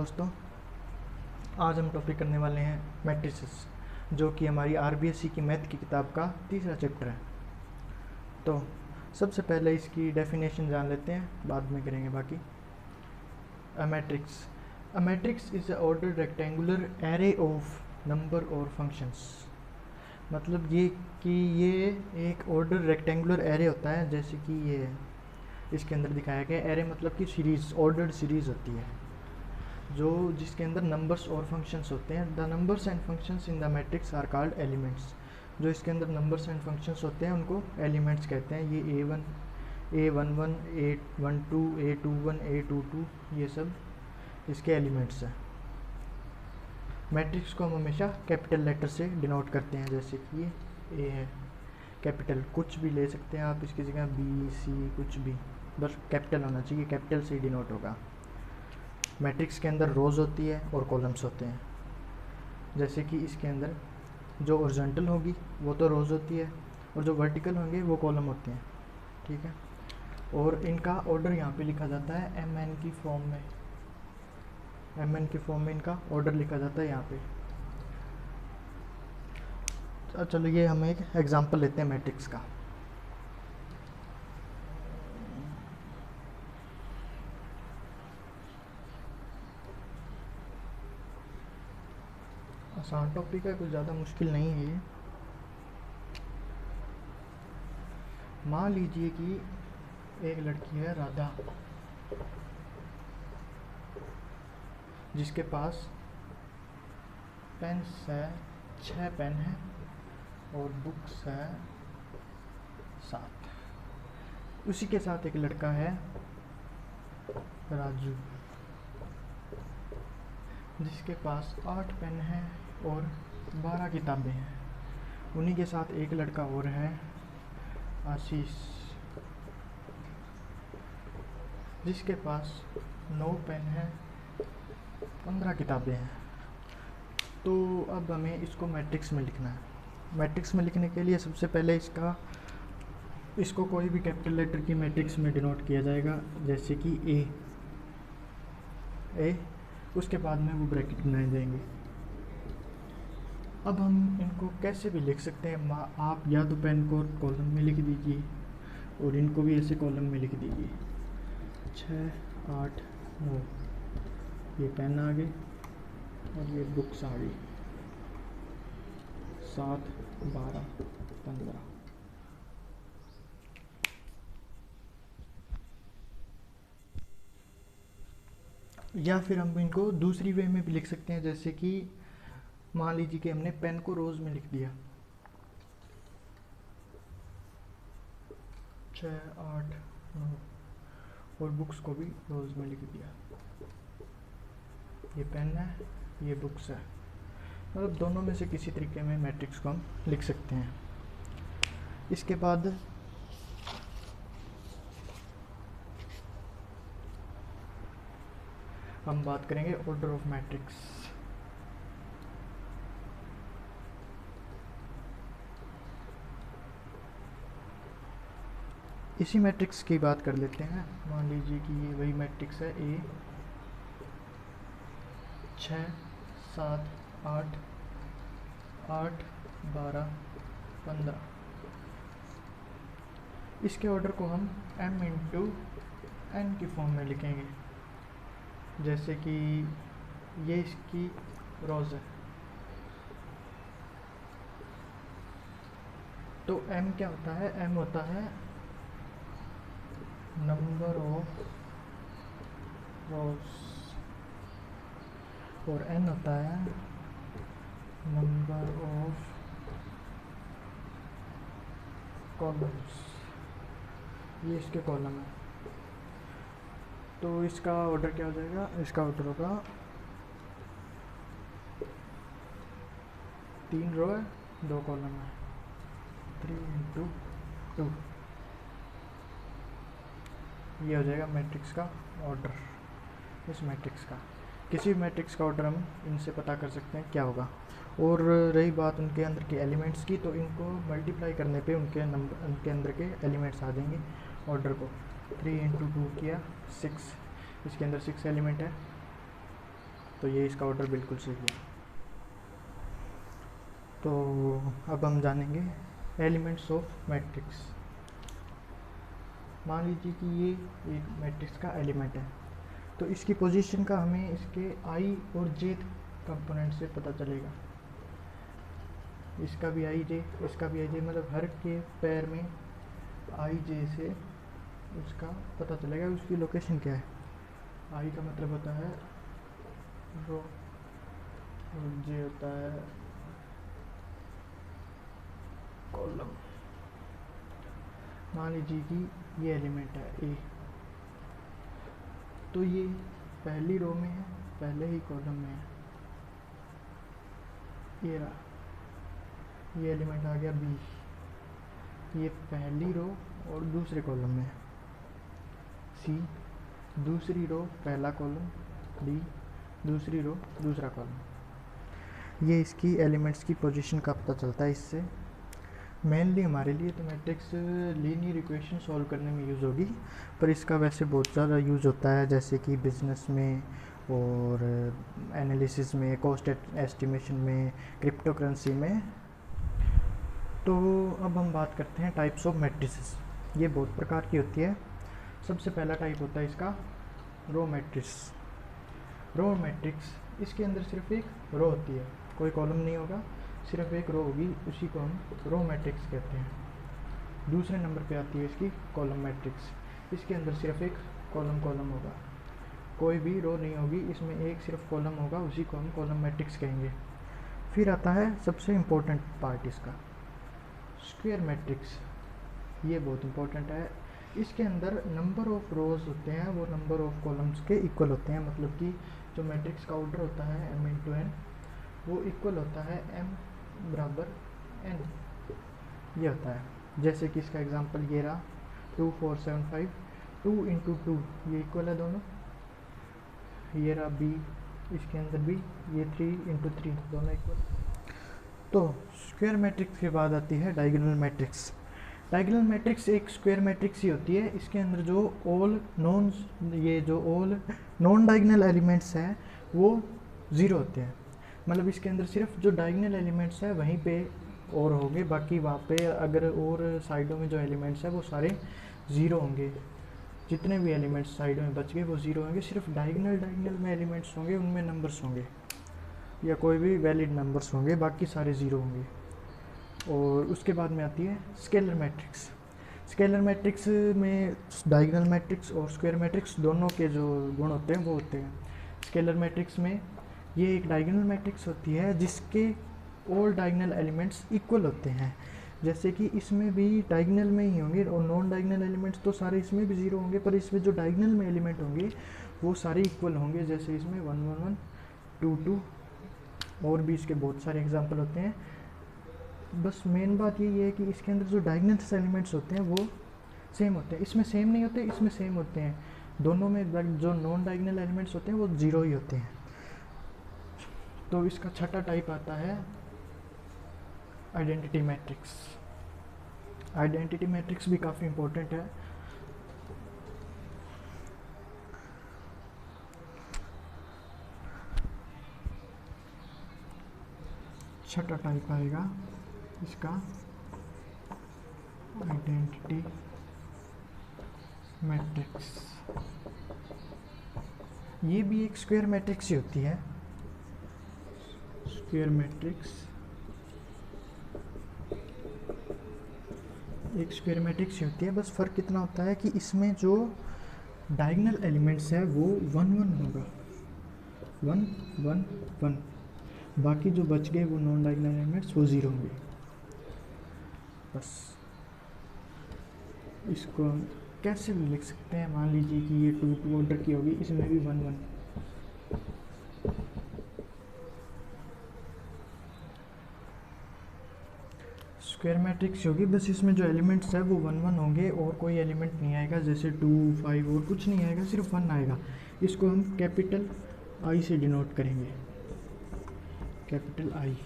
दोस्तों, आज हम टॉपिक करने वाले हैं मैट्रिसेस, जो कि हमारी आरबीएससी की मैथ की किताब का तीसरा चैप्टर है। तो सबसे पहले इसकी डेफिनेशन जान लेते हैं, बाद में करेंगे बाकी। A matrix is a ordered rectangular array of number और फंक्शंस। मतलब ये कि ये एक ऑर्डर रेक्टेंगुलर एरे होता है, जैसे कि ये है इसके अंदर दिखाया गया। एरे मतलब कि सीरीज़, ऑर्डर्ड सीरीज़ होती है जो जिसके अंदर नंबर्स और फंक्शंस होते हैं। The numbers and functions in the matrix are called elements. जो इसके अंदर नंबर्स एंड फंक्शंस होते हैं उनको एलिमेंट्स कहते हैं। ये A1, A11, A12, A21, A22 ये सब इसके एलिमेंट्स हैं। मैट्रिक्स को हम हमेशा कैपिटल लेटर से डिनोट करते हैं, जैसे कि ये A है कैपिटल, कुछ भी ले सकते हैं आप इसकी जगह, B, C कुछ भी, बस कैपिटल होना चाहिए, कैपिटल से ही डिनोट होगा। मैट्रिक्स के अंदर रोज़ होती है और कॉलम्स होते हैं। जैसे कि इसके अंदर जो हॉरिजॉन्टल होगी वो तो रोज़ होती है, और जो वर्टिकल होंगे वो कॉलम होते हैं, ठीक है। और इनका ऑर्डर यहाँ पे लिखा जाता है MN की फॉर्म में। MN की फॉर्म में इनका ऑर्डर लिखा जाता है यहाँ पे। चलो ये हम एक एग्जांपल लेते हैं मैट्रिक्स का। आसान टॉपिक है, कुछ ज़्यादा मुश्किल नहीं है ये। मान लीजिए कि एक लड़की है राधा, जिसके पास पेन्स है 6 पेन है और बुक्स है 7। उसी के साथ एक लड़का है राजू, जिसके पास 8 पेन है और 12 किताबें हैं। उन्हीं के साथ एक लड़का और है आशीष, जिसके पास 9 पेन है 15 किताबें हैं। तो अब हमें इसको मैट्रिक्स में लिखना है। मैट्रिक्स में लिखने के लिए सबसे पहले इसको कोई भी कैपिटल लेटर की मैट्रिक्स में डिनोट किया जाएगा, जैसे कि ए, उसके बाद में वो ब्रैकेट बनाए जाएंगे। अब हम इनको कैसे भी लिख सकते हैं। आप या तो पेन को कॉलम में लिख दीजिए और इनको भी ऐसे कॉलम में लिख दीजिए। 6, 8, 9 ये पेन आ गए और ये बुक्स आ गई। 7, 12, 15। या फिर हम इनको दूसरी वे में भी लिख सकते हैं, जैसे कि मान लीजिए कि हमने पेन को रोज में लिख दिया, 6, 8, 9 और बुक्स को भी रोज में लिख दिया। ये पेन है, ये बुक्स है। मतलब दोनों में से किसी तरीके में मैट्रिक्स को हम लिख सकते हैं। इसके बाद हम बात करेंगे ऑर्डर ऑफ मैट्रिक्स। इसी मैट्रिक्स की बात कर लेते हैं। मान लीजिए कि ये वही मैट्रिक्स है A 6, 7, 8, 8, 12, 15। इसके ऑर्डर को हम M × N की फॉर्म में लिखेंगे, जैसे कि ये इसकी रोज़ है। तो M क्या होता है? M होता है नंबर ऑफ रोज और N होता है नंबर ऑफ कॉलम्स। ये इसके कॉलम है। तो इसका ऑर्डर क्या हो जाएगा? इसका ऑर्डर होगा 3 रो है, 2 कॉलम है, 3 × 2। ये हो जाएगा मैट्रिक्स का ऑर्डर। इस मैट्रिक्स का किसी भी मैट्रिक्स का ऑर्डर हम इनसे पता कर सकते हैं क्या होगा। और रही बात उनके अंदर के एलिमेंट्स की, तो इनको मल्टीप्लाई करने पे उनके अंदर के एलिमेंट्स आ जाएंगे ऑर्डर को। 3 × 2 किया 6, इसके अंदर 6 एलिमेंट है। तो ये इसका ऑर्डर बिल्कुल सही है। तो अब हम जानेंगे एलिमेंट्स ऑफ मैट्रिक्स। मान लीजिए कि ये एक मैट्रिक्स का एलिमेंट है, तो इसकी पोजीशन का हमें इसके आई और जे कंपोनेंट से पता चलेगा। इसका भी आई जे, इसका भी आई जे, मतलब हर के पैर में आई जे से उसका पता चलेगा उसकी लोकेशन क्या है। आई का मतलब होता है रो, और जे होता है कॉलम। मान लीजिए कि ये एलिमेंट है ए, तो ये पहली रो में है, पहले ही कॉलम में है। ये रहा, ये एलिमेंट आ गया बी, ये पहली रो और दूसरे कॉलम में है। सी दूसरी रो पहला कॉलम, डी दूसरी रो दूसरा कॉलम। ये इसकी एलिमेंट्स की पोजीशन का पता चलता है इससे। मेनली हमारे लिए तो मैट्रिक्स लीनियर इक्वेशन सॉल्व करने में यूज़ होगी, पर इसका वैसे बहुत ज़्यादा यूज़ होता है, जैसे कि बिजनेस में और एनालिसिस में, कॉस्ट एस्टिमेशन में, क्रिप्टो करेंसी में। तो अब हम बात करते हैं टाइप्स ऑफ मैट्रिसेस। ये बहुत प्रकार की होती है। सबसे पहला टाइप होता है इसका रो मैट्रिक्स। रो मैट्रिक्स, इसके अंदर सिर्फ एक रो होती है, कोई कॉलम नहीं होगा, सिर्फ एक रो होगी, उसी को हम रो मैट्रिक्स कहते हैं। दूसरे नंबर पे आती है इसकी कॉलम मैट्रिक्स। इसके अंदर सिर्फ एक कॉलम होगा, कोई भी रो नहीं होगी, इसमें एक सिर्फ कॉलम होगा, उसी को हम कॉलम मैट्रिक्स कहेंगे। फिर आता है सबसे इम्पोर्टेंट पार्ट इसका, स्क्वायर मैट्रिक्स। ये बहुत इम्पोर्टेंट है। इसके अंदर नंबर ऑफ रोज होते हैं वो नंबर ऑफ कॉलम्स के इक्वल होते हैं, मतलब कि जो मैट्रिक्स का ऑर्डर होता है m इंटू एन, वो इक्वल होता है m बराबर n। ये होता है, जैसे कि इसका एग्जांपल ये रहा 2 4 7 5, 2 इंटू 2 ये इक्वल है दोनों। ये रहा b, इसके अंदर भी ये 3 इंटू 3 दोनों इक्वल। तो स्क्वायर मैट्रिक्स के बाद आती है डायगोनल मैट्रिक्स। डायगोनल मैट्रिक्स एक स्क्वायर मैट्रिक्स ही होती है। इसके अंदर जो ऑल नॉन डायगोनल एलिमेंट्स हैं वो ज़ीरो होते हैं, मतलब इसके अंदर सिर्फ जो डायगोनल एलिमेंट्स है वहीं पे और होंगे, बाकी वहाँ पे अगर और साइडों में जो एलिमेंट्स है वो सारे ज़ीरो होंगे। जितने भी एलिमेंट्स साइडों में बच गए वो ज़ीरो होंगे, सिर्फ डायगोनल में एलिमेंट्स होंगे, उनमें नंबर्स होंगे या कोई भी वैलिड नंबर्स होंगे, बाकी सारे ज़ीरो होंगे। और उसके बाद में आती है स्केलर मैट्रिक्स। स्केलर मैट्रिक्स में डायगोनल मैट्रिक्स और स्क्वायर मैट्रिक्स दोनों के जो गुण होते हैं वो होते हैं। स्केलर मैट्रिक्स में ये एक डायगोनल मैट्रिक्स होती है जिसके ऑल डायगोनल एलिमेंट्स इक्वल होते हैं, जैसे कि इसमें भी डायगोनल में ही होंगे और नॉन डायगोनल एलिमेंट्स तो सारे इसमें भी ज़ीरो होंगे, पर इसमें जो डायगोनल में एलिमेंट होंगे वो सारे इक्वल होंगे, जैसे इसमें 1 1 1 2 2, और भी इसके बहुत सारे एग्जांपल होते हैं। बस मेन बात ये है कि इसके अंदर जो डायगोनल एलिमेंट्स होते हैं वो सेम होते हैं, इसमें सेम नहीं होते, इसमें सेम होते हैं। दोनों में जो नॉन डायगोनल एलिमेंट्स होते हैं वो ज़ीरो ही होते हैं। तो इसका छठा टाइप आता है आइडेंटिटी मैट्रिक्स। आइडेंटिटी मैट्रिक्स भी काफ़ी इम्पोर्टेंट है। छठा टाइप आएगा इसका आइडेंटिटी मैट्रिक्स। ये भी एक स्क्वायर मैट्रिक्स ही होती है। स्क्वायर मैट्रिक्स एक स्क्वायर मैट्रिक्स ही होती है, बस फ़र्क कितना होता है कि इसमें जो डायगोनल एलिमेंट्स है वो 1 1 होगा, 1 1 1, बाकी जो बच गए वो नॉन डायगोनल एलिमेंट्स वो ज़ीरो होंगे। बस इसको हम कैसे भी लिख सकते हैं, मान लीजिए कि ये 2 2 ऑर्डर की होगी, इसमें भी 1 1। स्क्वायर मैट्रिक्स होगी, बस इसमें जो एलिमेंट्स है वो 1 1 होंगे और कोई एलिमेंट नहीं आएगा, जैसे 2 5 और कुछ नहीं आएगा, सिर्फ 1 आएगा। इसको हम कैपिटल आई से डिनोट करेंगे, कैपिटल आई।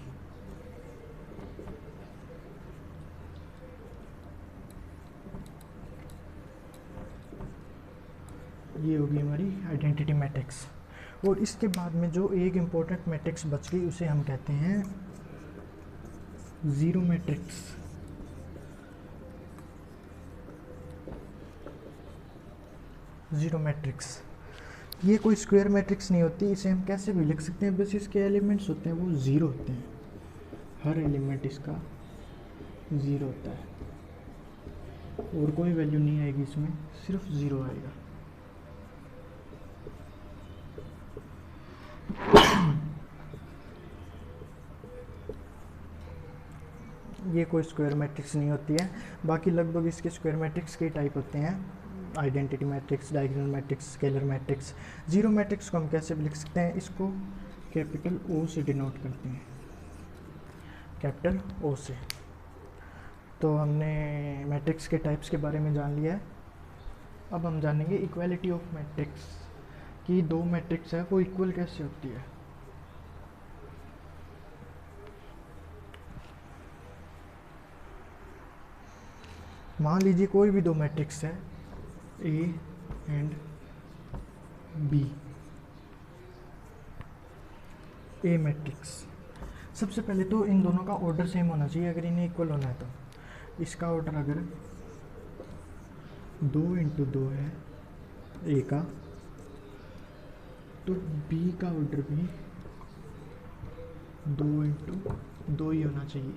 ये होगी हमारी आइडेंटिटी मैट्रिक्स। और इसके बाद में जो एक इम्पोर्टेंट मैट्रिक्स बच गई उसे हम कहते हैं ज़ीरो मैट्रिक्स। ज़ीरो मैट्रिक्स ये कोई स्क्वायर मैट्रिक्स नहीं होती, इसे हम कैसे भी लिख सकते हैं, बस इसके एलिमेंट्स होते हैं वो ज़ीरो होते हैं, हर एलिमेंट इसका ज़ीरो होता है और कोई वैल्यू नहीं आएगी इसमें, सिर्फ ज़ीरो आएगा। ये कोई स्क्वायर मैट्रिक्स नहीं होती है। बाकी लगभग इसके स्क्वायर मैट्रिक्स के टाइप होते हैं, identity matrix, diagonal matrix, scalar matrix. Zero matrix को हम कैसे भी लिख सकते हैं, इसको कैपिटल ओ से डिनोट करते हैं, कैपिटल ओ से। तो हमने मैट्रिक्स के टाइप्स के बारे में जान लिया है। अब हम जानेंगे इक्वालिटी ऑफ मैट्रिक्स कि दो मैट्रिक्स है वो इक्वल कैसे होती है। मान लीजिए कोई भी दो मैट्रिक्स है A and B, A matrix. सबसे पहले तो इन दोनों का ऑर्डर सेम होना चाहिए अगर इन्हें इक्वल होना है तो। इसका ऑर्डर अगर 2 × 2 है ए का, तो बी का ऑर्डर भी 2 × 2 ही होना चाहिए।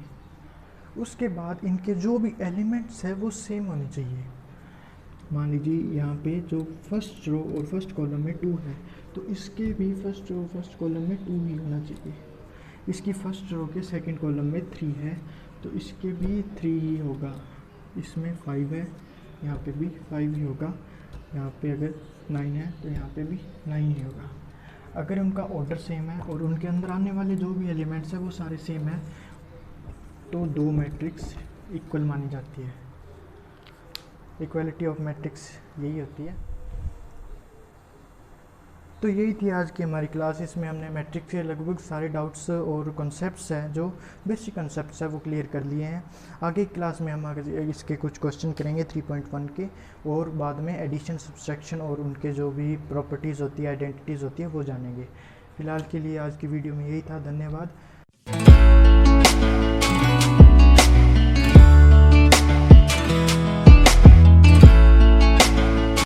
उसके बाद इनके जो भी एलिमेंट्स है वो सेम होने चाहिए। मान लीजिए यहाँ पे जो फर्स्ट रो और फर्स्ट कॉलम में 2 है, तो इसके भी फर्स्ट रो फर्स्ट कॉलम में 2 ही होना चाहिए। इसकी फर्स्ट रो के सेकंड कॉलम में 3 है, तो इसके भी 3 ही होगा। इसमें 5 है, यहाँ पे भी 5 ही होगा। यहाँ पे अगर 9 है तो यहाँ पे भी 9 ही होगा। अगर उनका ऑर्डर सेम है और उनके अंदर आने वाले जो भी एलिमेंट्स हैं वो सारे सेम हैं, तो दो मैट्रिक्स इक्वल मानी जाती है। इक्वालिटी ऑफ मैट्रिक्स यही होती है। तो यही थी आज की हमारी क्लास। इसमें हमने मैट्रिक्स के लगभग सारे डाउट्स और कॉन्सेप्ट्स हैं, जो बेसिक कॉन्सेप्ट्स हैं वो क्लियर कर लिए हैं। आगे की क्लास में हम आगे इसके कुछ क्वेश्चन करेंगे 3.1 के, और बाद में एडिशन, सब्सट्रैक्शन और उनके जो भी प्रॉपर्टीज़ होती है, आइडेंटिटीज़ होती है, वो जानेंगे। फ़िलहाल के लिए आज की वीडियो में यही था। धन्यवाद।